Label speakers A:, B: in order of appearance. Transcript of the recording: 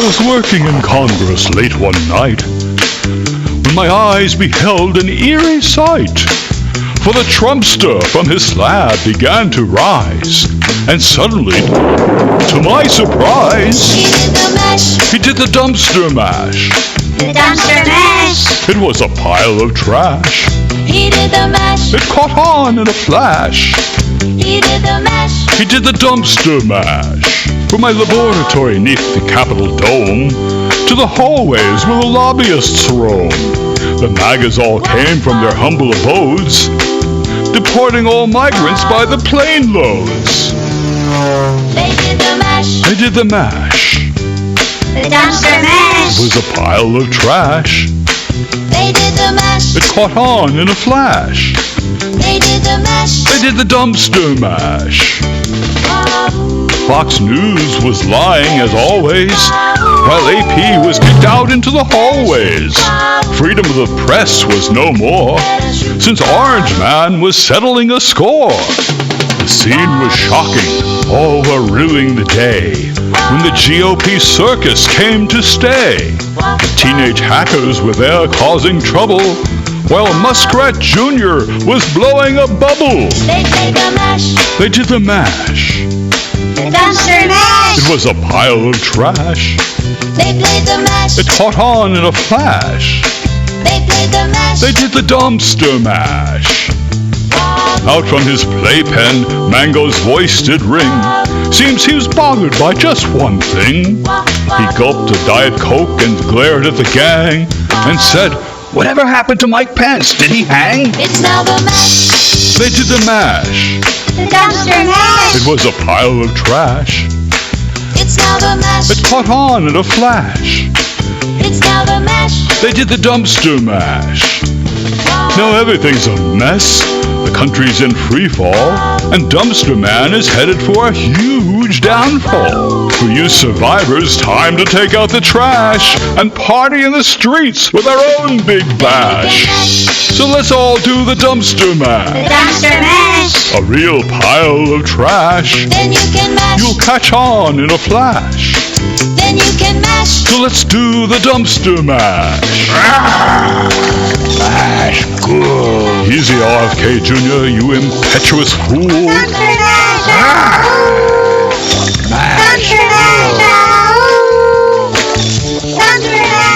A: was working in Congress late one night when my eyes beheld an eerie sight. For the Trumpster from his slab began to rise, and suddenly, to my surprise, he did the dumpster mash.
B: The dumpster mash.
A: It was a pile of trash.
B: He did the mash.
A: It caught on in a flash.
B: He did the mash.
A: He did the dumpster mash. From my laboratory neath the Capitol dome to the hallways where the lobbyists roam, the MAGAs all came from their humble abodes, deporting all migrants by the plane loads.
B: They did the mash.
A: They did the mash.
B: The dumpster mash.
A: It was a pile of trash.
B: They did the mash.
A: It caught on in a flash.
B: They did the mash.
A: They did the dumpster mash. Fox News was lying as always, while AP was kicked out into the hallways. Freedom of the press was no more, since Orange Man was settling a score. The scene was shocking, all were ruining the day, when the GOP circus came to stay. The teenage hackers were there causing trouble, while Muskrat Jr. was blowing a bubble.
B: They did the mash.
A: They did the mash.
B: The dumpster mash.
A: It was a pile of trash.
B: They played the mash.
A: It caught on in a flash.
B: They played the mash.
A: They did the dumpster mash. Out from his playpen, Mango's voice did ring. Seems he was bothered by just one thing. He gulped a Diet Coke and glared at the gang and said, "Whatever happened to Mike Pence? Did he hang?"
B: It's now the mash.
A: They did the mash.
B: The dumpster mash.
A: It was a pile of trash.
B: It's now the mash.
A: It caught on in a flash.
B: It's now the mash.
A: They did the dumpster mash. Now everything's a mess. The country's in free fall, and Dumpster Man is headed for a huge downfall. For you survivors, time to take out the trash and party in the streets with our own big bash. So let's all do the dumpster
B: The
A: mash.
B: dumpster mash.
A: A real pile of trash.
B: Then you can mash.
A: You'll catch on in a flash.
B: Then you can mash.
A: So let's do the dumpster mash. Mash good. Easy, RFK Jr., you impetuous fool.
B: Dumpster mash. Dumpster mash. Dumpster mash.